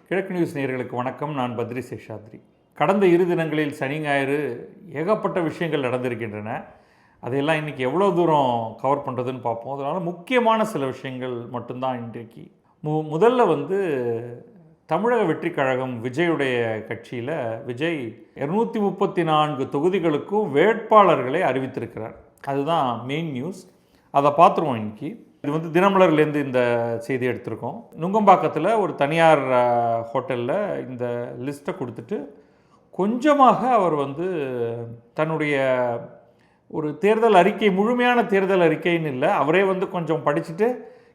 கிழக்கு நியூஸ் நேயர்களுக்கு வணக்கம். நான் பத்ரி சேஷாத்ரி. கடந்த இரு தினங்களில் சனி ஞாயிறு ஏகப்பட்ட விஷயங்கள் நடந்திருக்கின்றன. அதையெல்லாம் இன்றைக்கி எவ்வளோ தூரம் கவர் பண்ணுறதுன்னு பார்ப்போம். அதனால் முக்கியமான சில விஷயங்கள் மட்டும்தான் இன்றைக்கு. முதல்ல தமிழக வெற்றி கழகம் விஜயுடைய கட்சியில் விஜய் 234 தொகுதிகளுக்கும் வேட்பாளர்களை அறிவித்திருக்கிறார். அதுதான் மெயின் நியூஸ். அதை பார்த்துருவோம் இன்றைக்கி. இது தினமலர்லேருந்து இந்த செய்தி எடுத்திருக்கோம். நுங்கம்பாக்கத்தில் ஒரு தனியார் ஹோட்டலில் இந்த லிஸ்ட்டை கொடுத்துட்டு கொஞ்சமாக அவர் தன்னுடைய ஒரு தேர்தல் அறிக்கை, முழுமையான தேர்தல் அறிக்கைன்னு இல்லை, அவரே கொஞ்சம் படிச்சுட்டு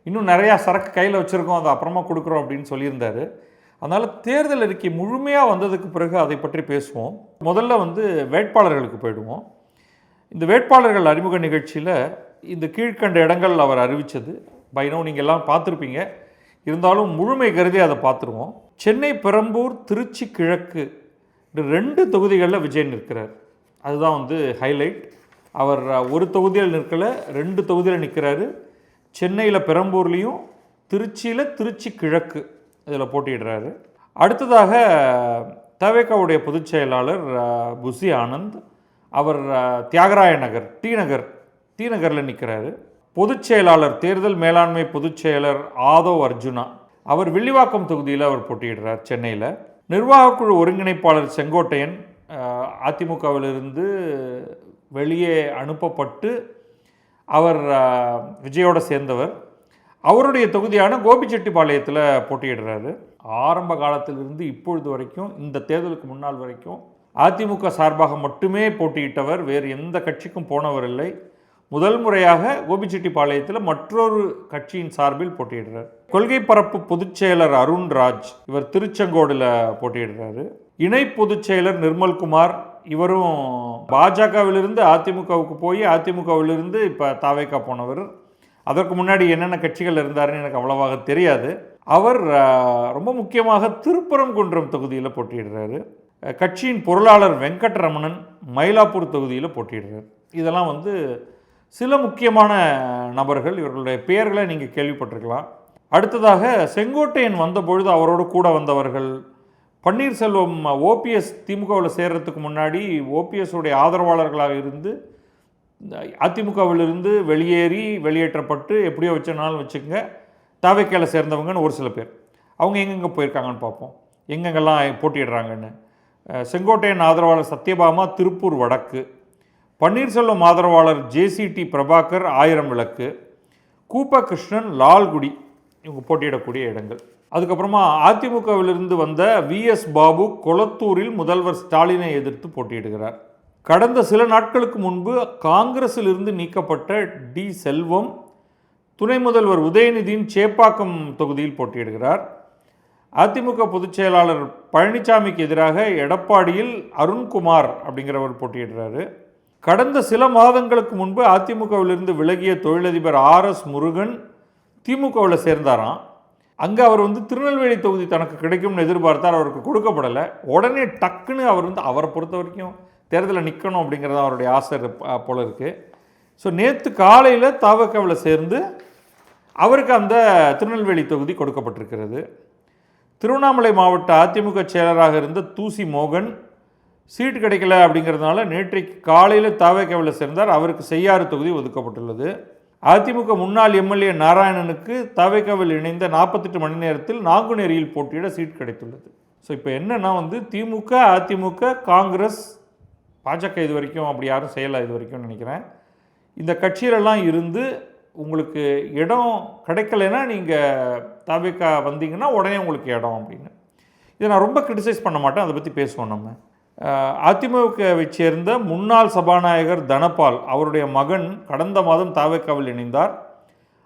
இன்னும் நிறையா சரக்கு கையில் வச்சுருக்கோம், அதை அப்புறமா கொடுக்குறோம் அப்படின்னு சொல்லியிருந்தார். அதனால் தேர்தல் அறிக்கை முழுமையாக வந்ததுக்கு பிறகு அதை பற்றி பேசுவோம். முதல்ல வேட்பாளர்களுக்கு போயிடுவோம். இந்த வேட்பாளர்கள் அறிமுக நிகழ்ச்சியில் இந்த கீழ்கண்ட இடங்கள் அவர் அறிவித்தது பைனோ நீங்கள் எல்லாம் பார்த்துருப்பீங்க. இருந்தாலும் முழுமை கருதி அதை பார்த்துருவோம். சென்னை, பெரம்பூர், திருச்சி கிழக்கு 2 தொகுதிகளில் விஜய் நிற்கிறார். அதுதான் ஹைலைட். அவர் ஒரு தொகுதியில் நிற்கலை, 2 தொகுதியில் நிற்கிறாரு. சென்னையில் பெரம்பூர்லேயும் திருச்சியில் திருச்சி கிழக்கு இதில் போட்டியிடுறாரு. அடுத்ததாக தவேகாவுடைய பொதுச் செயலாளர் புசி ஆனந்த், அவர் தியாகராய நகர் டி நகரில் நிற்கிறாரு. பொதுச் செயலாளர், தேர்தல் மேலாண்மை பொதுச் செயலர் ஆதவ் அர்ஜுனா, அவர் வில்லிவாக்கம் தொகுதியில் அவர் போட்டியிடுறார் சென்னையில். நிர்வாகக்குழு ஒருங்கிணைப்பாளர் செங்கோட்டையன் அதிமுகவிலிருந்து வெளியே அனுப்பப்பட்டு அவர் விஜயோடு சேர்ந்தவர். அவருடைய தொகுதியான கோபிச்செட்டிப்பாளையத்தில் போட்டியிடுறாரு. ஆரம்ப காலத்திலிருந்து இப்பொழுது வரைக்கும், இந்த தேர்தலுக்கு முன்னால் வரைக்கும் அதிமுக சார்பாக மட்டுமே போட்டியிட்டவர், வேறு எந்த கட்சிக்கும் போனவர் இல்லை. முதல் முறையாக கோபிச்செட்டிப்பாளையத்தில் மற்றொரு கட்சியின் சார்பில் போட்டியிடுறார். கொள்கை பரப்பு பொதுச் செயலர் அருண்ராஜ், இவர் திருச்செங்கோடில் போட்டியிடுறாரு. இணை பொதுச் செயலர் நிர்மல்குமார், இவரும் பாஜகவிலிருந்து அதிமுகவுக்கு போய் அதிமுகவிலிருந்து இப்போ தாவேகா போனவர். அதற்கு முன்னாடி என்னென்ன கட்சிகள் இருந்தாருன்னு எனக்கு அவ்வளவாக தெரியாது. அவர் ரொம்ப முக்கியமாக திருப்பரங்குன்றம் தொகுதியில் போட்டியிடுறாரு. கட்சியின் பொருளாளர் வெங்கட்ரமணன் மயிலாப்பூர் தொகுதியில் போட்டியிடுறார். இதெல்லாம் சில முக்கியமான நபர்கள். இவர்களுடைய பெயர்களை நீங்கள் கேள்விப்பட்டிருக்கலாம். அடுத்ததாக செங்கோட்டையன் வந்தபொழுது அவரோடு கூட வந்தவர்கள், பன்னீர்செல்வம் ஓபிஎஸ் திமுகவில் சேர்றதுக்கு முன்னாடி ஓபிஎஸ் உடைய ஆதரவாளர்களாக இருந்து அதிமுகவிலிருந்து வெளியேற்றப்பட்டு எப்படியோ வச்சனாலும் வச்சுக்கோங்க, தாவேக்காவில் சேர்ந்தவங்கன்னு ஒரு சில பேர். அவங்க எங்கெங்கே போயிருக்காங்கன்னு பார்ப்போம், எங்கெங்கெல்லாம் போட்டிடுறாங்கன்னு. செங்கோட்டையன் ஆதரவாளர் சத்யபாமா திருப்பூர் வடக்கு, பன்னீர்செல்வம் ஆதரவாளர் ஜேசிடி பிரபாகர் ஆயிரம் விளக்கு, கூப்ப கிருஷ்ணன் லால்குடி, இவங்க போட்டியிடக்கூடிய இடங்கள். அதுக்கப்புறமா அதிமுகவிலிருந்து வந்த விஎஸ் பாபு கொளத்தூரில் முதல்வர் ஸ்டாலினை எதிர்த்து போட்டியிடுகிறார். கடந்த சில நாட்களுக்கு முன்பு காங்கிரஸிலிருந்து நீக்கப்பட்ட டி செல்வம் துணை முதல்வர் உதயநிதியின் சேப்பாக்கம் தொகுதியில் போட்டியிடுகிறார். அதிமுக பொதுச் செயலாளர் பழனிசாமிக்கு எதிராக எடப்பாடியில் அருண்குமார் அப்படிங்கிறவர் போட்டியிடுறாரு. கடந்த சில மாதங்களுக்கு முன்பு அதிமுகவிலிருந்து விலகிய தொழிலதிபர் RS முருகன் திமுகவில் சேர்ந்தாராம். அங்கே அவர் திருநெல்வேலி தொகுதி தனக்கு கிடைக்கும்னு எதிர்பார்த்தார், அவருக்கு கொடுக்கப்படலை. உடனே டக்குன்னு அவர் அவரை பொறுத்த வரைக்கும் தேர்தலில் நிற்கணும் அப்படிங்கிறது அவருடைய ஆசை போல இருக்குது. ஸோ நேற்று காலையில் தவேகாவில் சேர்ந்து அவருக்கு அந்த திருநெல்வேலி தொகுதி கொடுக்கப்பட்டிருக்கிறது. திருவண்ணாமலை மாவட்ட அதிமுக செயலராக இருந்த தூசி மோகன் சீட்டு கிடைக்கல அப்படிங்கிறதுனால நேற்றைக்கு காலையில் தவேகாவில் சேர்ந்தார். அவருக்கு செய்யாறு தொகுதி ஒதுக்கப்பட்டுள்ளது. அதிமுக முன்னாள் எம்எல்ஏ நாராயணனுக்கு தவேகாவில் இணைந்த 48 மணி நேரத்தில் நாங்குநேரியில் போட்டியிட சீட் கிடைத்துள்ளது. ஸோ இப்போ என்னென்னா திமுக, அதிமுக, காங்கிரஸ், பாஜக இது வரைக்கும் அப்படி யாரும் செய்யலை இது வரைக்கும் நினைக்கிறேன். இந்த கட்சியிலெல்லாம் இருந்து உங்களுக்கு இடம் கிடைக்கலைன்னா நீங்கள் தவேகா வந்தீங்கன்னா உடனே உங்களுக்கு இடம் அப்படின்னு. இதை நான் ரொம்ப கிரிட்டிசைஸ் பண்ண மாட்டேன், அதை பற்றி பேசுவோம். நம்ம அதிமுகவை சேர்ந்த முன்னாள் சபாநாயகர் தனபால், அவருடைய மகன் கடந்த மாதம் தவேகாவில் இணைந்தார்.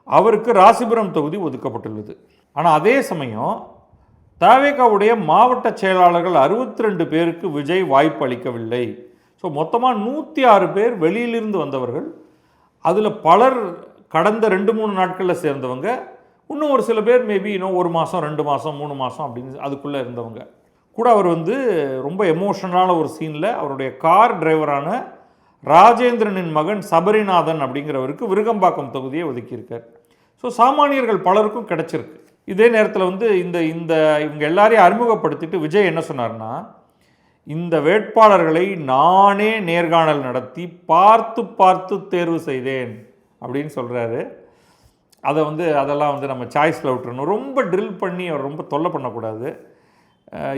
அவருக்கு ராசிபுரம் தொகுதி ஒதுக்கப்பட்டுள்ளது. ஆனால் அதே சமயம் தவேகாவுடைய மாவட்ட செயலாளர்கள் 62 பேருக்கு விஜய் வாய்ப்பு அளிக்கவில்லை. ஸோ மொத்தமாக 106 பேர் வெளியிலிருந்து வந்தவர்கள். அதில் பலர் கடந்த 2-3 நாட்களில் சேர்ந்தவங்க, இன்னும் ஒரு சில பேர் மேபி இன்னும் 1 மாதம் 2 மாதம் 3 மாதம் அப்படின்னு அதுக்குள்ளே இருந்தவங்க கூட. அவர் ரொம்ப எமோஷனலான ஒரு சீனில் அவருடைய கார் டிரைவரான ராஜேந்திரனின் மகன் சபரிநாதன் அப்படிங்கிறவருக்கு விருகம்பாக்கம் தொகுதியை ஒதுக்கியிருக்கார். ஸோ சாமானியர்கள் பலருக்கும் கிடச்சிருக்கு. இதே நேரத்தில் வந்து இந்த இந்த இவங்க எல்லாரையும் அறிமுகப்படுத்திட்டு விஜய் என்ன சொன்னார்னா, இந்த வேட்பாளர்களை நானே நேர்காணல் நடத்தி பார்த்து பார்த்து தேர்வு செய்தேன் அப்படின்னு சொல்கிறாரு. அதை வந்து அதெல்லாம் வந்து நம்ம சாய்ஸில் விட்டுறணும். ரொம்ப ட்ரில் பண்ணி அவர் ரொம்ப தொல்லை பண்ணக்கூடாது.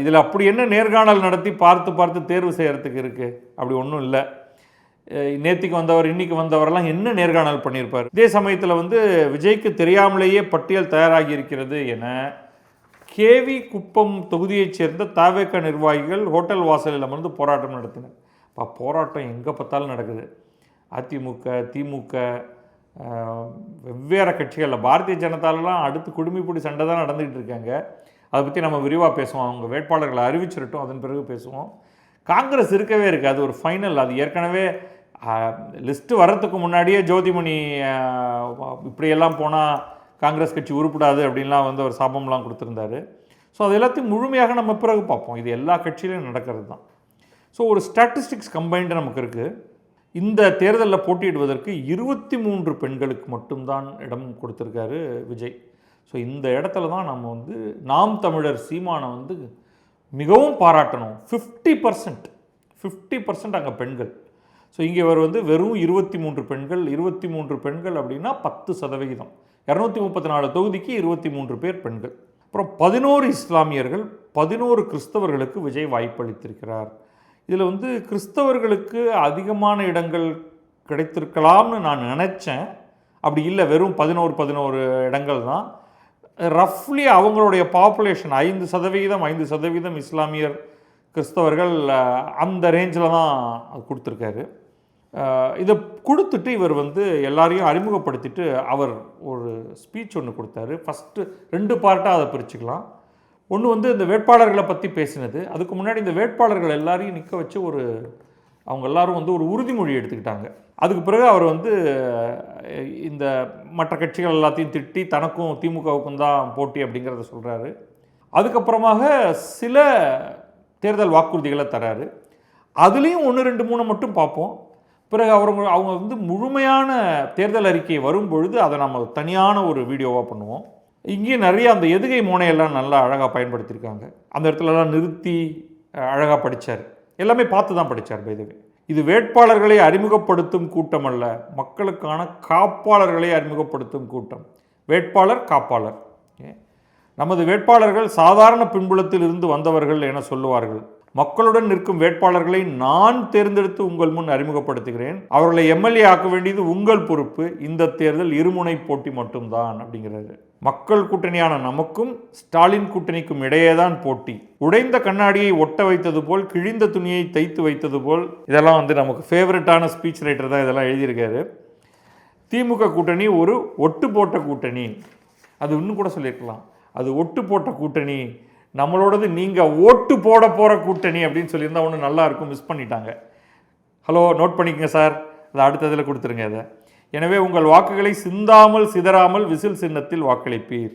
இதில் அப்படி என்ன நேர்காணல் நடத்தி பார்த்து பார்த்து தேர்வு செய்கிறதுக்கு இருக்குது? அப்படி ஒன்றும் இல்லை. நேற்றுக்கு வந்தவர் இன்றைக்கி வந்தவரெல்லாம் என்ன நேர்காணல் பண்ணியிருப்பார்? இதே சமயத்தில் வந்து விஜய்க்கு தெரியாமலேயே பட்டியல் தயாராகி இருக்கிறது என கேவி குப்பம் தொகுதியைச் சேர்ந்த தவேக நிர்வாகிகள் ஹோட்டல் வாசலில் அமர்ந்து போராட்டம் நடத்தினர். போராட்டம் எங்கே பார்த்தாலும் நடக்குது. அதிமுக, திமுக, வெவ்வேறு கட்சிகளில் பாரதிய ஜனதாலெலாம் அடுத்து குடும்பிப்பிடி சண்டை தான் நடந்துகிட்டு இருக்காங்க. அதை பற்றி நம்ம விரிவாக பேசுவோம். அவங்க வேட்பாளர்களை அறிவிச்சிருட்டோம், அதன் பிறகு பேசுவோம். காங்கிரஸ் இருக்கவே இருக்குது, அது ஒரு ஃபைனல். அது ஏற்கனவே லிஸ்ட்டு வர்றதுக்கு முன்னாடியே ஜோதிமணி இப்படியெல்லாம் போனால் காங்கிரஸ் கட்சி உருப்படாது அப்படின்லாம் வந்து ஒரு சாபம்லாம் கொடுத்துருந்தாரு. ஸோ அது எல்லாத்தையும் முழுமையாக நம்ம பிறகு பார்ப்போம். இது எல்லா கட்சியிலையும் நடக்கிறது தான். ஸோ ஒரு ஸ்டாட்டிஸ்டிக்ஸ் கம்பைன்டு நமக்கு இருக்குது. இந்த தேர்தலில் போட்டியிடுவதற்கு 23 பெண்களுக்கு மட்டும்தான் இடம் கொடுத்துருக்காரு விஜய். ஸோ இந்த இடத்துல தான் நம்ம வந்து நாம் தமிழர் சீமானை வந்து மிகவும் பாராட்டணும். 50% அங்கே பெண்கள். ஸோ இங்கே அவர் வந்து வெறும் 23 பெண்கள். 23 பெண்கள் அப்படின்னா 10%. 234 தொகுதிக்கு 23 பேர் பெண்கள். அப்புறம் 11 இஸ்லாமியர்கள், 11 கிறிஸ்தவர்களுக்கு விஜய் வாய்ப்பளித்திருக்கிறார். இதில் வந்து கிறிஸ்தவர்களுக்கு அதிகமான இடங்கள் கிடைத்திருக்கலாம்னு நான் நினச்சேன். அப்படி இல்லை, வெறும் 11 இடங்கள் தான். ரஃப்லி அவங்களுடைய பாப்புலேஷன் 5% இஸ்லாமியர், கிறிஸ்தவர்கள், அந்த ரேஞ்சில் தான் கொடுத்துருக்காரு. இதை கொடுத்துட்டு இவர் வந்து எல்லாரையும் அறிமுகப்படுத்திட்டு அவர் ஒரு ஸ்பீச் ஒன்று கொடுத்தாரு. ஃபஸ்ட்டு 2 பார்ட்டாக அதை பிரிச்சுக்கலாம். ஒன்று வந்து இந்த வேட்பாளர்களை பற்றி பேசினது. அதுக்கு முன்னாடி இந்த வேட்பாளர்கள் எல்லாரையும் நிற்க வச்சு அவங்க எல்லாரும் வந்து ஒரு உறுதிமொழி எடுத்துக்கிட்டாங்க. அதுக்கு பிறகு அவர் வந்து இந்த மற்ற கட்சிகள் எல்லாத்தையும் திட்டி தனக்கும் திமுகவுக்கும் தான் போட்டி அப்படிங்கிறத சொல்கிறாரு. அதுக்கப்புறமாக சில தேர்தல் வாக்குறுதிகளை தராரு. அதுலேயும் 1, 2, 3 மட்டும் பார்ப்போம். பிறகு அவங்க வந்து முழுமையான தேர்தல் அறிக்கை வரும்பொழுது அதை நம்ம தனியான ஒரு வீடியோவாக பண்ணுவோம். இங்கேயும் நிறைய அந்த எதுகை மோனையெல்லாம் நல்லா அழகாக பயன்படுத்தியிருக்காங்க. அந்த இடத்துலலாம் நிறுத்தி அழகாக படித்தார். எல்லாமே பார்த்து தான் படித்தார். பைதவே இது வேட்பாளர்களை அறிமுகப்படுத்தும் கூட்டம் அல்ல, மக்களுக்கான காப்பாளர்களை அறிமுகப்படுத்தும் கூட்டம். வேட்பாளர், காப்பாளர். நமது வேட்பாளர்கள் சாதாரண பின்புலத்தில் இருந்து வந்தவர்கள் என சொல்லுவார்கள். மக்களுடன் நிற்கும் வேட்பாளர்களை நான் தேர்ந்தெடுத்து உங்கள் முன் அறிமுகப்படுத்துகிறேன். அவர்களை எம்எல்ஏ ஆக்க வேண்டியது உங்கள் பொறுப்பு. இந்த தேர்தல் இருமுனை போட்டி மட்டும்தான் அப்படிங்கிறாரு. மக்கள் கூட்டணியான நமக்கும் ஸ்டாலின் கூட்டணிக்கும் இடையேதான் போட்டி. உடைந்த கண்ணாடியை ஒட்ட வைத்தது போல், கிழிந்த துணியை தைத்து வைத்தது போல். இதெல்லாம் வந்து நமக்கு ஃபேவரட்டான ஸ்பீச் ரைட்டர் தான் இதெல்லாம் எழுதியிருக்காரு. திமுக கூட்டணி ஒரு ஒட்டு போட்ட கூட்டணி. அது இன்னும் கூட சொல்லியிருக்கலாம், அது ஒட்டு போட்ட கூட்டணி, நம்மளோடது நீங்கள் ஓட்டு போட போகிற கூட்டணி அப்படின்னு சொல்லியிருந்தால் ஒன்று நல்லா இருக்கும். மிஸ் பண்ணிட்டாங்க. ஹலோ, நோட் பண்ணிக்கங்க சார், அதை அடுத்ததில் கொடுத்துருங்க. அதை எனவே உங்கள் வாக்குகளை சிந்தாமல் சிதறாமல் விசில் சின்னத்தில் வாக்களிப்பீர்.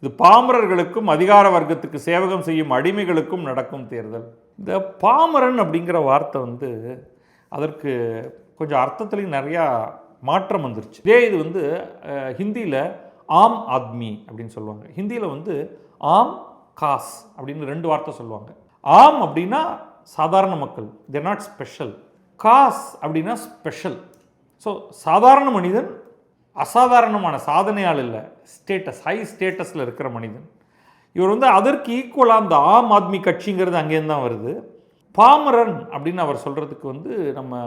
இது பாமரர்களுக்கும் அதிகார வர்க்கத்துக்கு சேவகம் செய்யும் அடிமைகளுக்கும் நடக்கும் தேர்தல். இந்த பாமரன் அப்படிங்கிற வார்த்தை வந்து அதற்கு கொஞ்சம் அர்த்தத்துலேயும் நிறையா மாற்றம் வந்துருச்சு. இதே இது வந்து ஹிந்தியில் ஆம் ஆத்மி அப்படின்னு சொல்லுவாங்க. ஹிந்தியில் வந்து ஆம் காஸ் அப்படின்னு 2 வார்த்தை சொல்லுவாங்க. ஆம் அப்படின்னா சாதாரண மக்கள், தேர் நாட் ஸ்பெஷல். காஸ் அப்படின்னா ஸ்பெஷல். ஸோ சாதாரண மனிதன் அசாதாரணமான சாதனையால் இல்லை, ஸ்டேட்டஸ், ஹை ஸ்டேட்டஸில் இருக்கிற மனிதன். இவர் வந்து அதற்கு ஈக்குவலாக அந்த ஆம் ஆத்மி கட்சிங்கிறது அங்கேருந்து தான் வருது. பாமரன் அப்படின்னு அவர் சொல்கிறதுக்கு வந்து நம்ம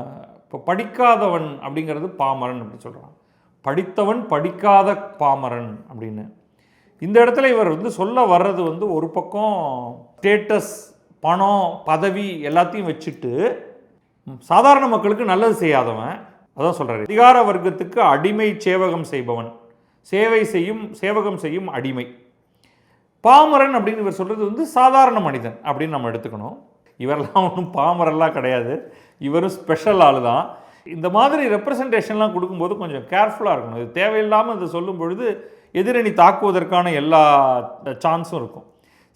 இப்போ படிக்காதவன் அப்படிங்கிறது பாமரன் அப்படி சொல்கிறான். படித்தவன் படிக்காத பாமரன் அப்படின்னு. இந்த இடத்துல இவர் வந்து சொல்ல வர்றது வந்து ஒரு பக்கம் ஸ்டேட்டஸ், பணம், பதவி எல்லாத்தையும் வச்சுட்டு சாதாரண மக்களுக்கு நல்லது செய்யாதவன், அதான் சொல்கிறாரு. அதிகார வர்க்கத்துக்கு அடிமை சேவகம் செய்பவன், சேவகம் செய்யும் அடிமை. பாமரன் அப்படின்னு இவர் சொல்கிறது வந்து சாதாரண மனிதன் அப்படின்னு நம்ம எடுத்துக்கணும். இவரெல்லாம் ஒன்றும் பாமரெல்லாம் கிடையாது, இவரும் ஸ்பெஷல் ஆள் தான். இந்த மாதிரி ரெப்ரசன்டேஷன்லாம் கொடுக்கும்போது கொஞ்சம் கேர்ஃபுல்லாக இருக்கணும். இது தேவையில்லாமல் இதை சொல்லும் பொழுது எதிரணி தாக்குவதற்கான எல்லா சான்ஸும் இருக்கும்.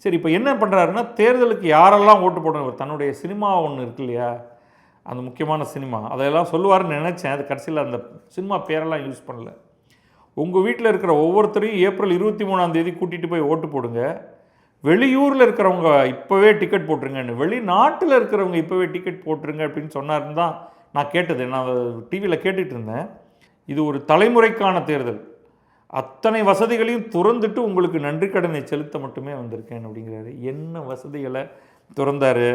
சரி, இப்போ என்ன பண்ணுறாருன்னா, தேர்தலுக்கு யாரெல்லாம் ஓட்டு போடணும், தன்னுடைய சினிமா ஒன்று இருக்கு இல்லையா, அந்த முக்கியமான சினிமா, அதையெல்லாம் சொல்லுவார்னு நினச்சேன். அது கடைசியில் அந்த சினிமா பேரெல்லாம் யூஸ் பண்ணல. உங்கள் வீட்டில் இருக்கிற ஒவ்வொருத்தரையும் ஏப்ரல் 23ஆம் தேதி கூட்டிகிட்டு போய் ஓட்டு போடுங்க. வெளியூரில் இருக்கிறவங்க இப்போவே டிக்கெட் போட்டுருங்கன்னு, வெளிநாட்டில் இருக்கிறவங்க இப்போவே டிக்கெட் போட்டுருங்க அப்படின்னு சொன்னாருன்னு தான் நான் கேட்டது. நான் டிவியில் கேட்டுட்டு இருந்தேன். இது ஒரு தலைமுறைக்கான தேர்தல். அத்தனை வசதிகளையும் துறந்துட்டு உங்களுக்கு நன்றி கடனை செலுத்த மட்டுமே வந்திருக்கேன் அப்படிங்கிறாரு. என்ன வசதிகளை துறந்தார்?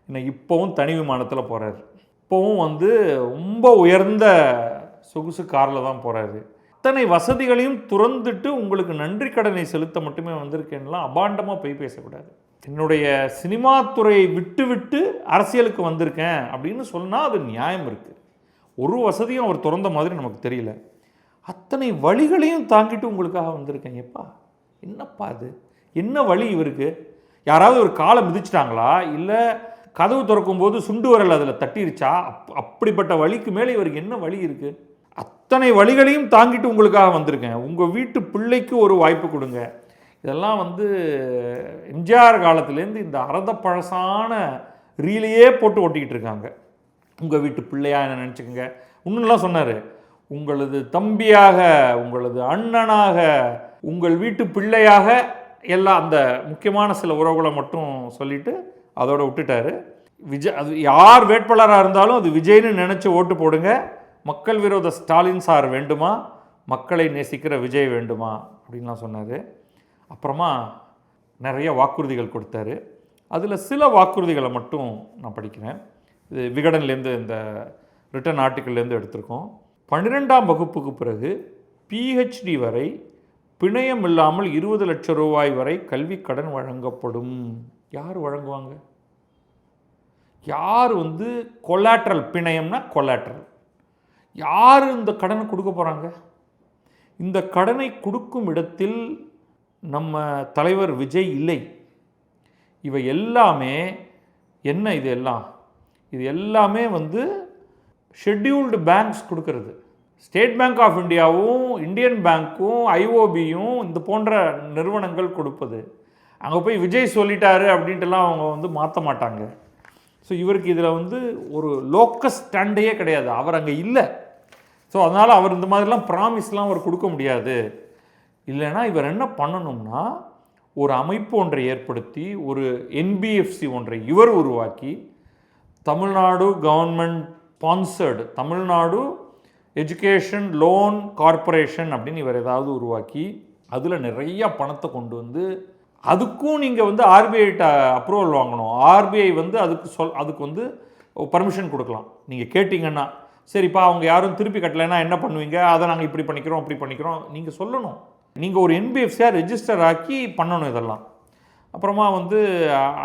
இன்னும் இப்போவும் தனி விமானத்தில் போகிறாரு. இப்போவும் ரொம்ப உயர்ந்த சொகுசு காரில் தான் போகிறாரு. அத்தனை வசதிகளையும் துறந்துட்டு உங்களுக்கு நன்றி கடனை செலுத்த மட்டுமே வந்திருக்கேன்லாம் அபாண்டமாக போய் பேசக்கூடாது. என்னுடைய சினிமா துறையை விட்டு விட்டு அரசியலுக்கு வந்திருக்கேன் அப்படின்னு சொன்னால் அது நியாயம் இருக்குது. ஒரு வசதியும் அவர் துறந்த மாதிரி நமக்கு தெரியல. அத்தனை வழிகளையும் தாங்கிட்டு உங்களுக்காக வந்திருக்கேன். எப்பா என்னப்பா அது? என்ன வழி இவருக்கு? யாராவது ஒரு காலை மிதிச்சிட்டாங்களா? இல்லை கதவு திறக்கும் போது சுண்டு வரல் அதில் தட்டிருச்சா? அப்படிப்பட்ட வழிக்கு மேலே இவருக்கு என்ன வழி இருக்குது? அத்தனை வழிகளையும் தாங்கிட்டு உங்களுக்காக வந்திருக்கேன். உங்கள் வீட்டு பிள்ளைக்கு ஒரு வாய்ப்பு கொடுங்க. இதெல்லாம் எம்ஜிஆர் காலத்துலேருந்து இந்த அரத பழசான ரீலையே போட்டு ஓட்டிக்கிட்டு இருக்காங்க. உங்கள் வீட்டு பிள்ளையா என்ன நினச்சிக்கோங்க. இன்னும்லாம் சொன்னார், உங்களது தம்பியாக, உங்களது அண்ணனாக, உங்கள் வீட்டு பிள்ளையாக, எல்லாம் அந்த முக்கியமான சில உறவுகளை மட்டும் சொல்லிவிட்டு அதோடு விட்டுட்டார். விஜய், அது யார் வேட்பாளராக இருந்தாலும் அது விஜய்னு நினச்சி ஓட்டு போடுங்க. மக்கள் விரோத ஸ்டாலின் சார் வேண்டுமா, மக்களை நேசிக்கிற விஜய் வேண்டுமா அப்படின்லாம் சொன்னார். அப்புறமா நிறைய வாக்குறுதிகள் கொடுத்தாரு. அதில் சில வாக்குறுதிகளை மட்டும் நான் படிக்கிறேன். இது விகடன்லேருந்து இந்த ரிட்டன் ஆர்டிக்கிள்லேருந்து எடுத்திருக்கோம். 12ஆம் வகுப்புக்கு பிறகு PhD வரை பிணையம் இல்லாமல் 20 லட்சம் ரூபாய் வரை கல்வி கடன் வழங்கப்படும். யார் வழங்குவாங்க? யார் கொலாட்ரல், பிணையம்னா கொலாட்ரல், யார் இந்த கடனை கொடுக்க போகிறாங்க? இந்த கடனை கொடுக்கும் இடத்தில் நம்ம தலைவர் விஜய் இல்லை. இவை எல்லாமே என்ன? இது எல்லாமே ஷெட்யூல்டு பேங்க்ஸ் கொடுக்கறது. ஸ்டேட் பேங்க் ஆஃப் இந்தியாவும் இந்தியன் பேங்க்கும் IOBயும் இந்த போன்ற நிறுவனங்கள் கொடுப்பது. அங்கே போய் விஜய் சொல்லிட்டாரு அப்படின்ட்டுலாம் அவங்க மாற்ற மாட்டாங்க. ஸோ இவருக்கு இதில் ஒரு லோக்கஸ் ஸ்டாண்டையே கிடையாது. அவர் அங்கே இல்லை. ஸோ அதனால் அவர் இந்த மாதிரிலாம் ப்ராமிஸ்லாம் அவர் கொடுக்க முடியாது. இல்லைன்னா இவர் என்ன பண்ணணும்னா, ஒரு அமைப்பு ஒன்றை ஏற்படுத்தி, ஒரு NBFC ஒன்றை இவர் உருவாக்கி, Tamil Nadu government sponsored Tamil Nadu education loan corporation அப்படின்னு இவர் ஏதாவது உருவாக்கி, அதில் நிறையா பணத்தை கொண்டு அதுக்கும் நீங்கள் RBIட்ட அப்ரூவல் வாங்கணும். RBI அதுக்கு பர்மிஷன் கொடுக்கலாம். நீங்கள் கேட்டிங்கன்னா, சரிப்பா அவங்க யாரும் திருப்பி கட்டலைன்னா என்ன பண்ணுவீங்க? அதை நாங்கள் இப்படி பண்ணிக்கிறோம் அப்படி பண்ணிக்கிறோம் நீங்கள் சொல்லணும். நீங்கள் ஒரு NBFCயாக ரெஜிஸ்டர் ஆக்கி பண்ணணும் இதெல்லாம். அப்புறமா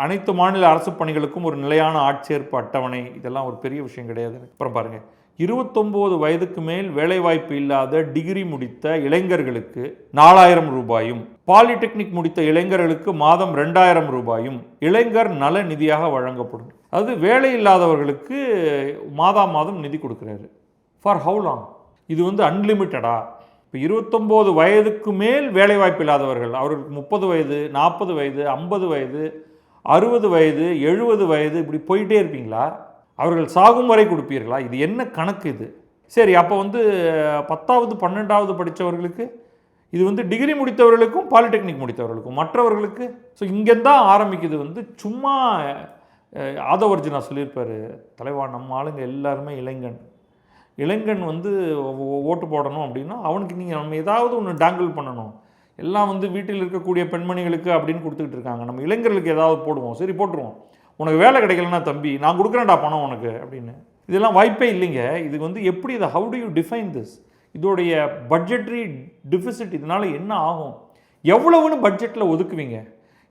அனைத்து மாநில அரசு பணிகளுக்கும் ஒரு நிலையான ஆட்சேர்ப்பு அட்டவணை, இதெல்லாம் ஒரு பெரிய விஷயம் கிடையாது. அப்புறம் பாருங்கள், 29 வயதுக்கு மேல் வேலைவாய்ப்பு இல்லாத டிகிரி முடித்த இளைஞர்களுக்கு 4000 ரூபாயும், பாலிடெக்னிக் முடித்த இளைஞர்களுக்கு மாதம் 2000 ரூபாயும் இளைஞர் நல நிதியாக வழங்கப்படும். அது வேலை இல்லாதவர்களுக்கு மாதம் நிதி கொடுக்குறாரு. For how long? இது அன்லிமிட்டடா? இப்போ 29 வயதுக்கு மேல் வேலைவாய்ப்பு இல்லாதவர்கள், அவர்களுக்கு 30 வயது, 40 வயது, 50 வயது, 60 வயது, 70 வயது, இப்படி போயிட்டே இருப்பீங்களா? அவர்கள் சாகும் வரை கொடுப்பீர்களா? இது என்ன கணக்கு இது? சரி, அப்போ 10வது 12வது படித்தவர்களுக்கு இது டிகிரி முடித்தவர்களுக்கும் பாலிடெக்னிக் முடித்தவர்களுக்கும், மற்றவர்களுக்கு. ஸோ இங்கேருந்தான் ஆரம்பிக்குது. சும்மா ஆதவர்ஜுனா சொல்லியிருப்பார், தலைவா நம்ம ஆளுங்க எல்லாருமே இளைஞன் ஓட்டு போடணும் அப்படின்னா அவனுக்கு நீங்கள் நம்ம ஏதாவது ஒன்று டேங்கிள் பண்ணணும். எல்லாம் வீட்டில் இருக்கக்கூடிய பெண்மணிகளுக்கு அப்படின்னு கொடுத்துக்கிட்டு இருக்காங்க. நம்ம இளைஞர்களுக்கு ஏதாவது போடுவோம். சரி போட்டுருவோம். உனக்கு வேலை கிடைக்கலன்னா தம்பி நான் கொடுக்குறேன்டா பணம் உனக்கு அப்படின்னு. இதெல்லாம் வாய்ப்பே இல்லைங்க. இது எப்படி இதை how to you define this? இதோடைய பட்ஜெட்ரி டிஃபிசிட் இதனால் என்ன ஆகும்? எவ்வளவுன்னு பட்ஜெட்டில் ஒதுக்குவீங்க?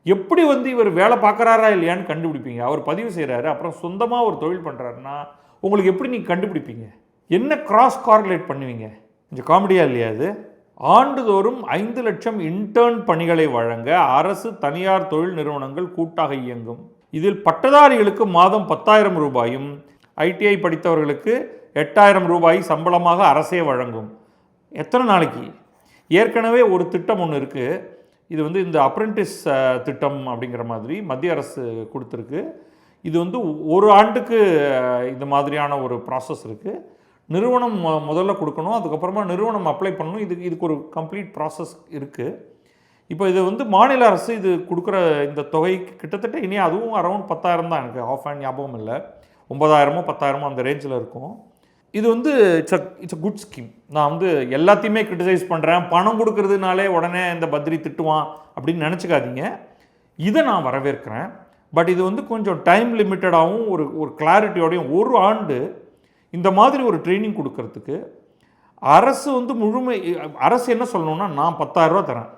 எப்படி இவர் வேலை பார்க்குறாரா இல்லையான்னு கண்டுபிடிப்பீங்க? அவர் பதிவு செய்கிறாரு, அப்புறம் சொந்தமாக ஒரு தொழில் பண்ணுறாருன்னா உங்களுக்கு எப்படி நீங்கள் கண்டுபிடிப்பீங்க? என்ன கிராஸ் கார்குலேட் பண்ணுவீங்க? கொஞ்சம் காமெடியாக இல்லையா அது? ஆண்டுதோறும் 5 லட்சம் இன்டர்ன் பணிகளை வழங்க அரசு தனியார் தொழில் நிறுவனங்கள் கூட்டாக இயங்கும். இதில் பட்டதாரிகளுக்கு மாதம் 10,000 ரூபாயும், ITI படித்தவர்களுக்கு 8,000 ரூபாய் சம்பளமாக அரசே வழங்கும். எத்தனை நாளைக்கு? ஏற்கனவே ஒரு திட்டம் ஒன்று இருக்குது. இது இந்த அப்ரெண்டிஸ் திட்டம் அப்படிங்கிற மாதிரி மத்திய அரசு கொடுத்துருக்கு. இது ஒரு ஆண்டுக்கு இந்த மாதிரியான ஒரு ப்ராசஸ் இருக்குது. நிறுவனம் முதல்ல கொடுக்கணும், அதுக்கப்புறமா நிறுவனம் அப்ளை பண்ணணும். இதுக்கு ஒரு கம்ப்ளீட் ப்ராசஸ் இருக்குது. இப்போ இது வந்து மாநில அரசு இது கொடுக்குற இந்த தொகைக்கு கிட்டத்தட்ட இனி அதுவும் அரௌண்ட் 10,000 தான், எனக்கு ஆஃப் ஹேண்ட் ஞாபகம் இல்லை, 9,000 10,000 அந்த ரேஞ்சில் இருக்கும். இது வந்து இட்ஸ் அ குட் ஸ்கீம். நான் வந்து எல்லாத்தையுமே கிரிட்டிசைஸ் பண்ணுறேன், பணம் கொடுக்கறதுனாலே உடனே இந்த பத்ரி திட்டுவான் அப்படின்னு நினச்சிக்காதீங்க. இதை நான் வரவேற்கிறேன். பட் இது வந்து கொஞ்சம் டைம் லிமிட்டடாகவும் ஒரு கிளாரிட்டியோடையும் 1 ஆண்டு இந்த மாதிரி ஒரு ட்ரைனிங் கொடுக்கறதுக்கு அரசு வந்து அரசு என்ன சொல்லணும்னா, நான் 10,000 ரூபா தரேன்,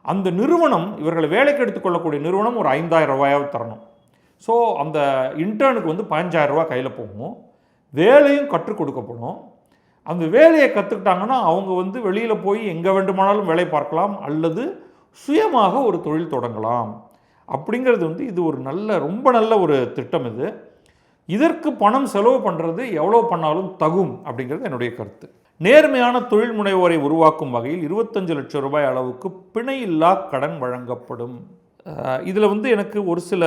அந்த நிறுவனம் இவர்களை வேலைக்கு எடுத்துக்கொள்ளக்கூடிய நிறுவனம் ஒரு 5,000 ரூபாயாவது தரணும். ஸோ அந்த இன்டர்னுக்கு வந்து 15,000 ரூபா கையில் போகும், வேலையும் கற்றுக் கொடுக்கப்படும். அந்த வேலையை கற்றுக்கிட்டாங்கன்னா அவங்க வந்து வெளியில் போய் எங்கே வேண்டுமானாலும் வேலை பார்க்கலாம், அல்லது சுயமாக ஒரு தொழில் தொடங்கலாம். அப்படிங்கிறது வந்து இது ஒரு ரொம்ப நல்ல ஒரு திட்டம். இதற்கு பணம் செலவு பண்ணுறது எவ்வளோ பண்ணாலும் தகும் அப்படிங்கிறது என்னுடைய கருத்து. நேர்மையான தொழில் முனைவோரை உருவாக்கும் வகையில் 25 லட்சம் ரூபாய் அளவுக்கு பிணையில்லா கடன் வழங்கப்படும். இதில் வந்து எனக்கு ஒரு சில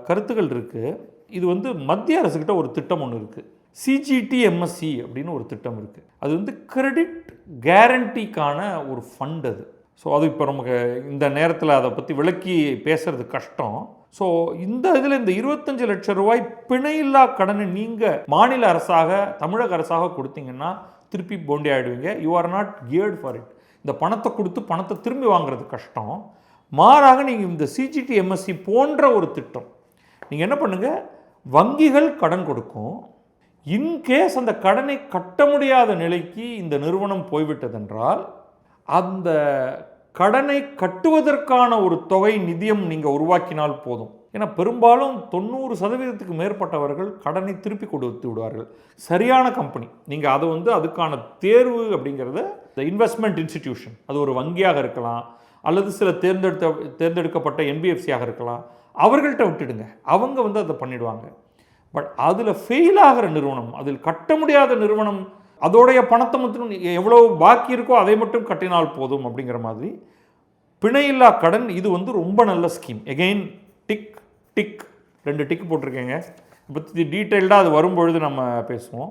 கருத்துக்கள் இருக்குது. இது வந்து மத்திய அரசுக்கிட்ட ஒரு திட்டம் ஒன்று இருக்குது, CGTMSE அப்படின்னு ஒரு திட்டம் இருக்குது. அது வந்து கிரெடிட் கேரண்டிக்கான ஒரு ஃபண்ட் அது. ஸோ அது இப்போ நமக்கு இந்த நேரத்தில் அதை பற்றி விளக்கி பேசுறது கஷ்டம். ஸோ இந்த இதில் இந்த 25 லட்சம் ரூபாய் பிணையில்லா கடனை நீங்கள் மாநில அரசாக தமிழக அரசாக கொடுத்தீங்கன்னா திருப்பி போண்டி ஆகிடுவீங்க. You are not geared for it. இந்த பணத்தை கொடுத்து பணத்தை திரும்பி வாங்குறது கஷ்டம். மாறாக நீங்கள் இந்த CGTMSE போன்ற ஒரு திட்டம் நீங்கள் என்ன பண்ணுங்கள், வங்கிகள் கடன் கொடுக்கும். இன்கேஸ் அந்த கடனை கட்ட முடியாத நிலைக்கு இந்த நிறுவனம் போய்விட்டதென்றால் அந்த கடனை கட்டுவதற்கான ஒரு தொகை நிதியம் நீங்கள் உருவாக்கினால் போதும். ஏன்னா பெரும்பாலும் 90% மேற்பட்டவர்கள் கடனை திருப்பி கொடுத்து விடுவார்கள். சரியான கம்பெனி நீங்கள் அதை வந்து அதுக்கான தேர்வு அப்படிங்கிறத இந்த இன்வெஸ்ட்மெண்ட் இன்ஸ்டிடியூஷன், அது ஒரு வங்கியாக இருக்கலாம், அல்லது சில தேர்ந்தெடுக்கப்பட்ட NBFCயாக இருக்கலாம், அவர்கள்ட்ட விட்டுடுங்க, அவங்க வந்து அதை பண்ணிடுவாங்க. பட் அதில் ஃபெயில் ஆகிற நிறுவனம், அதில் கட்ட முடியாத நிறுவனம், அதோடைய பணத்தை மட்டும் எவ்வளோ பாக்கி இருக்கோ அதை மட்டும் கட்டினால் போதும் அப்படிங்கிற மாதிரி பிணையில்லா கடன். இது வந்து ரொம்ப நல்ல ஸ்கீம். எகெயின் டிக் டிக் 2 டிக்கு போட்டிருக்கேங்க. பற்றி டீட்டெயில்டாக அது வரும்பொழுது நம்ம பேசுவோம்.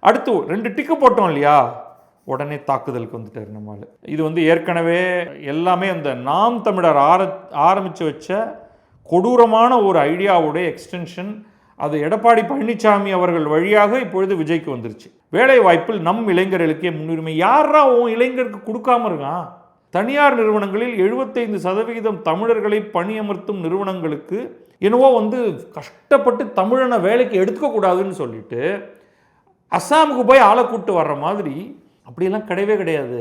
அடுத்து 2 டிக்கு போட்டோம் இல்லையா, உடனே தாக்குதலுக்கு வந்துட்டார் நம்மால். இது வந்து ஏற்கனவே எல்லாமே அந்த நாம் தமிழர் ஆரம்பித்து வச்ச கொடூரமான ஒரு ஐடியாவுடைய எக்ஸ்டென்ஷன். அது எடப்பாடி பழனிசாமி அவர்கள் வழியாக இப்பொழுது விஜய்க்கு வந்துருச்சு. வேலை வாய்ப்பில் நம் இளைஞர்களுக்கே முன்னுரிமை. யாரா உன் இளைஞருக்கு கொடுக்காம இருக்கான்? தனியார் நிறுவனங்களில் 75% தமிழர்களை பணியமர்த்தும் நிறுவனங்களுக்கு என்னவோ வந்து கஷ்டப்பட்டு தமிழனை வேலைக்கு எடுத்துக்கக்கூடாதுன்னு சொல்லிட்டு அஸ்ஸாமுக்கு போய் ஆளை கூப்பிட்டு வர்ற மாதிரி அப்படியெல்லாம் கிடையவே கிடையாது.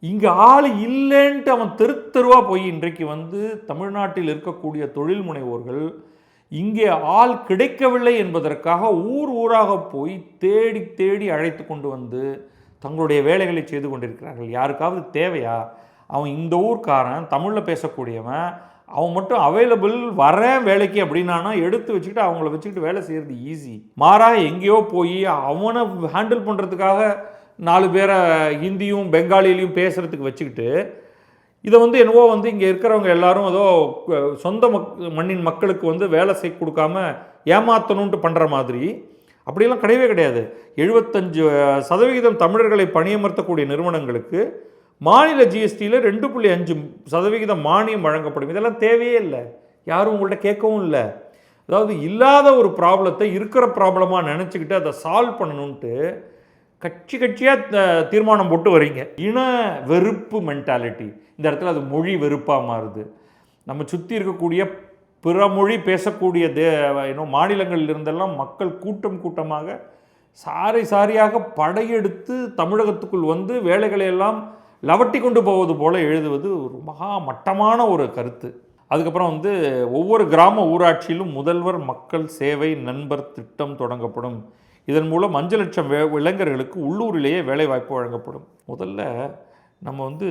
இங்கே ஆள் இல்லைன்ட்டு அவன் தெருவாக போய் இன்றைக்கு வந்து தமிழ்நாட்டில் இருக்கக்கூடிய தொழில் முனைவோர்கள் இங்கே ஆள் கிடைக்கவில்லை என்பதற்காக ஊராக போய் தேடி தேடி அழைத்து கொண்டு வந்து தங்களுடைய வேலைகளை செய்து கொண்டிருக்கிறார்கள். யாருக்காவது தேவையா? அவன் இந்த ஊர்க்காரன், தமிழில் பேசக்கூடியவன், அவன் மட்டும் அவைலபிள் வரேன் வேலைக்கு அப்படின்னா எடுத்து வச்சுக்கிட்டு அவங்கள வச்சுக்கிட்டு வேலை செய்கிறது ஈஸி. மாறாக எங்கேயோ போய் அவனை ஹேண்டில் பண்ணுறதுக்காக 4 பேரை ஹிந்தியும் பெங்காலிலையும் பேசுகிறதுக்கு வச்சுக்கிட்டு இதை வந்து என்னவோ வந்து இங்கே இருக்கிறவங்க எல்லாரும் ஏதோ சொந்த மண்ணின் மக்களுக்கு வந்து வேலை செய்ய கொடுக்காம ஏமாற்றணுன்ட்டு பண்ணுற மாதிரி அப்படியெல்லாம் கிடையவே கிடையாது. 75% தமிழர்களை பணியமர்த்தக்கூடிய நிறுவனங்களுக்கு மாநில GSTயில் 2.5% மானியம் வழங்கப்படும். இதெல்லாம் தேவையே இல்லை, யாரும் உங்கள்கிட்ட கேட்கவும் இல்லை. அதாவது இல்லாத ஒரு ப்ராப்ளத்தை இருக்கிற ப்ராப்ளமாக நினச்சிக்கிட்டு அதை சால்வ் பண்ணணுன்ட்டு கட்சியாக தீர்மானம் போட்டு வரீங்க. இன வெறுப்பு மென்டாலிட்டி இந்த இடத்துல அது மொழி வெறுப்பாக மாறுது. நம்ம சுற்றி இருக்கக்கூடிய பிற மொழி பேசக்கூடிய மாநிலங்களில் இருந்தெல்லாம் மக்கள் கூட்டமாக சாரியாக படையெடுத்து தமிழகத்துக்குள் வந்து வேலைகளை எல்லாம் லவட்டி கொண்டு போவது போல எழுதுவது ஒரு மகா மட்டமான ஒரு கருத்து. அதுக்கப்புறம் வந்து ஒவ்வொரு கிராம ஊராட்சியிலும் முதல்வர் மக்கள் சேவை நண்பர் திட்டம் தொடங்கப்படும். இதன் மூலம் 5 லட்சம் இளைஞர்களுக்கு உள்ளூரிலேயே வேலை வாய்ப்பு வழங்கப்படும். முதல்ல நம்ம வந்து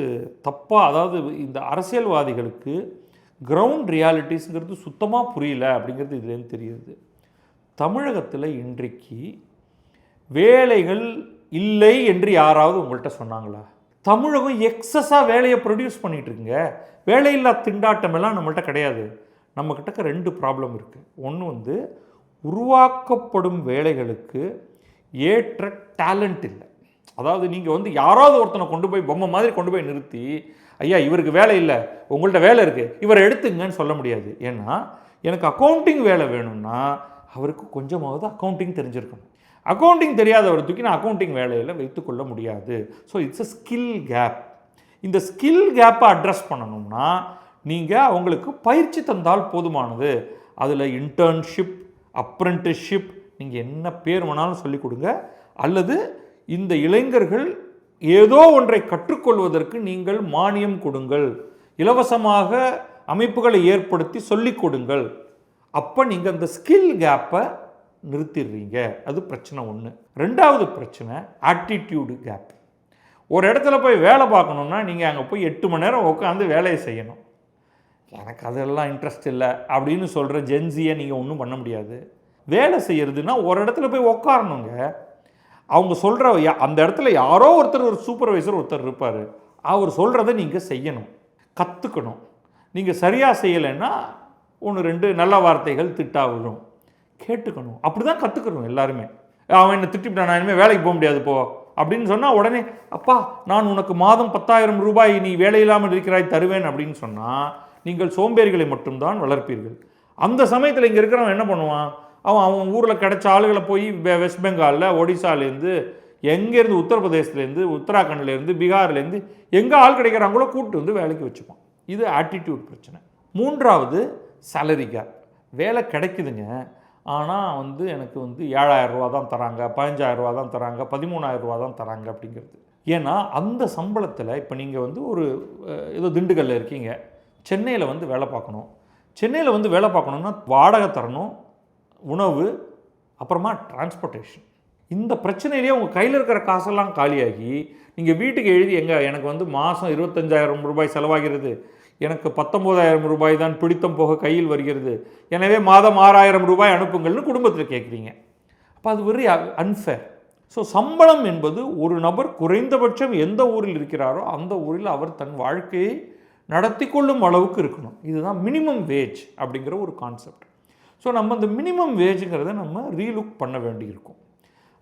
தப்பாக, அதாவது இந்த அரசியல்வாதிகளுக்கு கிரவுண்ட் ரியாலிட்டிஸுங்கிறது சுத்தமாக புரியல அப்படிங்கிறது இதுலேருந்து தெரியுது. தமிழகத்தில் இன்றைக்கு வேலைகள் இல்லை என்று யாராவது உங்கள்கிட்ட சொன்னாங்களா? தமிழகம் எக்ஸஸாக வேலையை ப்ரொடியூஸ் பண்ணிகிட்ருக்குங்க. வேலையில்லா திண்டாட்டம் எல்லாம் நம்மள்கிட்ட கிடையாது. நம்மக்கிட்ட 2 ப்ராப்ளம் இருக்குது. ஒன்று வந்து உருவாக்கப்படும் வேலைகளுக்கு ஏற்ற டேலண்ட் இல்லை. அதாவது நீங்கள் வந்து யாராவது ஒருத்தனை கொண்டு போய் பொம்மை மாதிரி கொண்டு போய் நிறுத்தி, ஐயா இவருக்கு வேலை இல்லை, உங்கள்கிட்ட வேலை இருக்குது, இவரை எடுத்துங்கன்னு சொல்ல முடியாது. ஏன்னா எனக்கு அக்கௌண்டிங் வேலை வேணும்னா அவருக்கு கொஞ்சமாவது அக்கௌண்டிங் தெரிஞ்சிருக்கணும். அக்கௌண்டிங் தெரியாதவர் தூக்கி நான் அக்கௌண்டிங் வேலையில் வைத்துக்கொள்ள முடியாது. So it's a skill gap. இந்த ஸ்கில் கேப்பை அட்ரஸ் பண்ணணும்னா நீங்கள் அவங்களுக்கு பயிற்சி தந்தால் போதுமானது. அதில் இன்டர்ன்ஷிப், அப்ரெண்டிஸ்ஷிப், நீங்கள் என்ன பேர் வேணாலும் சொல்லிக் கொடுங்க. அல்லது இந்த இளைஞர்கள் ஏதோ ஒன்றை கற்றுக்கொள்வதற்கு நீங்கள் மானியம் கொடுங்கள், இலவசமாக அமைப்புகளை ஏற்படுத்தி சொல்லிக் கொடுங்கள். அப்போ நீங்கள் அந்த ஸ்கில் கேப்பை நிறுத்திடுறீங்க. அது பிரச்சனை ஒன்று. ரெண்டாவது பிரச்சனை ஆட்டிடியூடு கேப். ஒரு இடத்துல போய் வேலை பார்க்கணுன்னா நீங்கள் அங்கே போய் 8 மணி நேரம் உட்காந்து வேலையை செய்யணும். எனக்கு அதெல்லாம் இன்ட்ரெஸ்ட் இல்லை அப்படின்னு சொல்கிற ஜென்சியை நீங்கள் ஒன்றும் பண்ண முடியாது. வேலை செய்கிறதுனா ஒரு இடத்துல போய் உட்காரணுங்க. அவங்க சொல்கிற அந்த இடத்துல யாரோ ஒருத்தர், ஒரு சூப்பர்வைசர் ஒருத்தர் இருப்பார், அவர் சொல்கிறத நீங்கள் செய்யணும், கற்றுக்கணும். நீங்கள் சரியாக செய்யலைன்னா 1-2 நல்ல வார்த்தைகள் திட்டா விழும், கேட்டுக்கணும். அப்படி தான் கற்றுக்கணும் எல்லாருமே. அவன் என்னை திட்டிவிட்டான், நான் இனிமேல் வேலைக்கு போக முடியாது போ அப்படின்னு சொன்னால் உடனே அப்பா நான் உனக்கு மாதம் 10,000 ரூபாய் நீ வேலையில்லாமல் இருக்கிறாய் தருவேன் அப்படின்னு சொன்னால் நீங்கள் சோம்பேறிகளை மட்டும்தான் வளர்ப்பீர்கள். அந்த சமயத்தில் இங்கே இருக்கிறவன் என்ன பண்ணுவான்? அவன் ஊரில் கிடைச்ச ஆளுகளை போய் வெஸ்ட் பெங்காலில், ஒடிசாலேருந்து, எங்கேருந்து, உத்தரப்பிரதேசத்துலேருந்து, உத்தராகண்ட்லேருந்து, பீகார்லேருந்து எங்கே ஆள் கிடைக்கிறாங்களோ கூப்பிட்டு வந்து வேலைக்கு வச்சுப்பான். இது ஆட்டிடியூட் பிரச்சனை. மூன்றாவது சேலரி கேப். வேலை கிடைக்குதுங்க, ஆனால் வந்து எனக்கு வந்து 7,000 ரூபா தான் தராங்க, 15,000 ரூபா தான் தராங்க, 13,000 ரூபா தான் தராங்க அப்படிங்கிறது. ஏன்னா அந்த சம்பளத்தில் இப்போ நீங்கள் வந்து ஒரு ஏதோ திண்டுக்கல்லில் இருக்கீங்க, சென்னையில் வந்து வேலை பார்க்கணும். சென்னையில் வந்து வேலை பார்க்கணுன்னா வாடகை தரணும், உணவு, அப்புறமா டிரான்ஸ்போர்ட்டேஷன். இந்த பிரச்சனையிலேயே உங்கள் கையில் இருக்கிற காசெல்லாம் காலியாகி நீங்கள் வீட்டுக்கு எழுதி எனக்கு வந்து மாதம் 25,000 ரூபாய் செலவாகிறது, எனக்கு 19,000 ரூபாய் தான் பிடித்தம் போக கையில் வருகிறது, எனவே மாதம் 6,000 ரூபாய் அனுப்புங்கள்னு குடும்பத்தில் கேட்குறீங்க. அப்போ அது வெரி அன்ஃபேர். ஸோ சம்பளம் என்பது ஒரு நபர் குறைந்தபட்சம் எந்த ஊரில் இருக்கிறாரோ அந்த ஊரில் அவர் தன் வாழ்க்கையை நடத்தி கொள்ளும் அளவுக்கு இருக்கணும். இதுதான் மினிமம் வேஜ் அப்படிங்கிற ஒரு கான்செப்ட். ஸோ நம்ம இந்த மினிமம் வேஜுங்கிறத நம்ம ரீலுக் பண்ண வேண்டியிருக்கும்.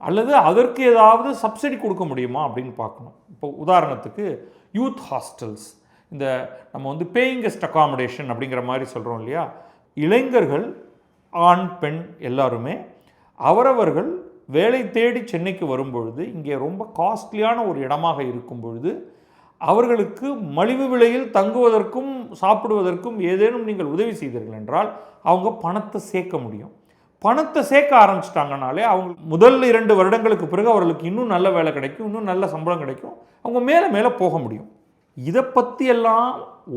அல்லது அதற்கு ஏதாவது சப்சிடி கொடுக்க முடியுமா அப்படின்னு பார்க்கணும். இப்போ உதாரணத்துக்கு யூத் ஹாஸ்டல்ஸ், இந்த நம்ம வந்து பேயிங் கெஸ்ட் அகாமடேஷன் அப்படிங்கிற மாதிரி சொல்கிறோம் இல்லையா. இளைஞர்கள், ஆண் பெண் எல்லாருமே அவரவர்கள் வேலை தேடி சென்னைக்கு வரும்பொழுது, இங்கே ரொம்ப காஸ்ட்லியான ஒரு இடமாக இருக்கும் பொழுது, அவர்களுக்கு மலிவு விலையில் தங்குவதற்கும் சாப்பிடுவதற்கும் ஏதேனும் நீங்கள் உதவி செய்தீர்கள் என்றால் அவங்க பணத்தை சேர்க்க முடியும். பணத்தை சேர்க்க ஆரம்பிச்சிட்டாங்கனாலே அவங்க முதல் 2 வருடங்களுக்கு பிறகு அவர்களுக்கு இன்னும் நல்ல வேலை கிடைக்கும், இன்னும் நல்ல சம்பளம் கிடைக்கும், அவங்க மேலே மேலே போக முடியும். இதை பற்றியெல்லாம்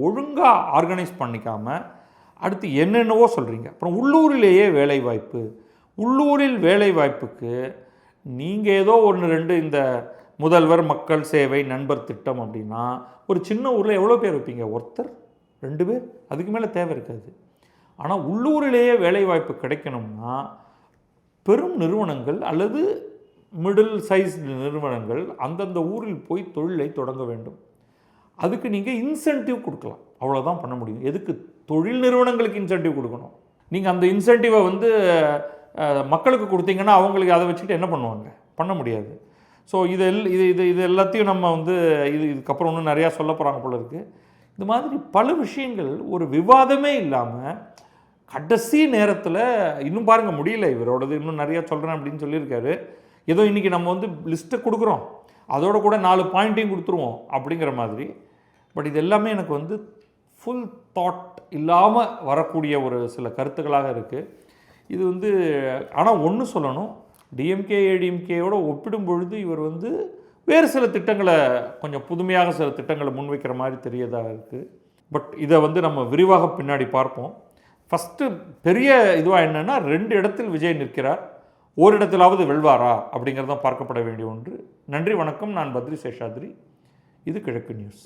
ஒழுங்காக ஆர்கனைஸ் பண்ணிக்காமல் அடுத்து என்னென்னவோ சொல்கிறீங்க. அப்புறம் உள்ளூரிலேயே வேலைவாய்ப்பு. உள்ளூரில் வேலைவாய்ப்புக்கு நீங்கள் ஏதோ 1-2 இந்த முதல்வர் மக்கள் சேவை நண்பர் திட்டம் அப்படின்னா ஒரு சின்ன ஊரில் எவ்வளோ பேர் வைப்பீங்க? ஒருத்தர் 2 பேர், அதுக்கு மேலே தேவை இருக்காது. ஆனால் உள்ளூரிலேயே வேலைவாய்ப்பு கிடைக்கணும்னா பெரும் நிறுவனங்கள் அல்லது மிடில் சைஸ் நிறுவனங்கள் அந்தந்த ஊரில் போய் தொழிலை தொடங்க வேண்டும். அதுக்கு நீங்கள் இன்சென்டிவ் கொடுக்கலாம், அவ்வளோதான் பண்ண முடியும். எதுக்கு தொழில் நிறுவனங்களுக்கு இன்சென்டிவ் கொடுக்கணும்? நீங்கள் அந்த இன்சென்டிவை வந்து மக்களுக்கு கொடுத்தீங்கன்னா அவங்களுக்கு அதை வச்சுக்கிட்டு என்ன பண்ணுவாங்க? பண்ண முடியாது. ஸோ இது எல்லாத்தையும் நம்ம வந்து இதுக்கப்புறம் இன்னும் நிறையா சொல்ல போகிறாங்க போல இருக்குது. இந்த மாதிரி பல விஷயங்கள் ஒரு விவாதமே இல்லாமல் கடைசி நேரத்தில் இன்னும் பாருங்கள் முடியல, இவரோடது இன்னும் நிறையா சொல்கிறேன் அப்படின்னு சொல்லியிருக்காரு. ஏதோ இன்றைக்கி நம்ம வந்து லிஸ்ட்டை கொடுக்குறோம், அதோட கூட 4 பாயிண்ட்டையும் கொடுத்துருவோம் அப்படிங்கிற மாதிரி. பட் இது எல்லாமே எனக்கு வந்து ஃபுல் தாட் இல்லாமல் வரக்கூடிய ஒரு சில கருத்துக்களாக இருக்குது. இது வந்து ஆனால் ஒன்று சொல்லணும், டிஎம்கே ஏடிஎம்கேயோடு ஒப்பிடும் பொழுது இவர் வந்து வேறு சில திட்டங்களை கொஞ்சம் புதுமையாக சில திட்டங்களை முன்வைக்கிற மாதிரி தெரியதாக இருக்குது. பட் இதை வந்து நம்ம விரிவாக பின்னாடி பார்ப்போம். ஃபஸ்ட்டு பெரிய இதுவாக என்னென்னா 2 இடத்தில் விஜய் நிற்கிறார், ஒரு இடத்திலாவது வெல்வாரா அப்படிங்கிறதான் பார்க்கப்பட வேண்டிய ஒன்று. நன்றி, வணக்கம். நான் பத்ரி சேஷாத்ரி. இது கிழக்கு நியூஸ்.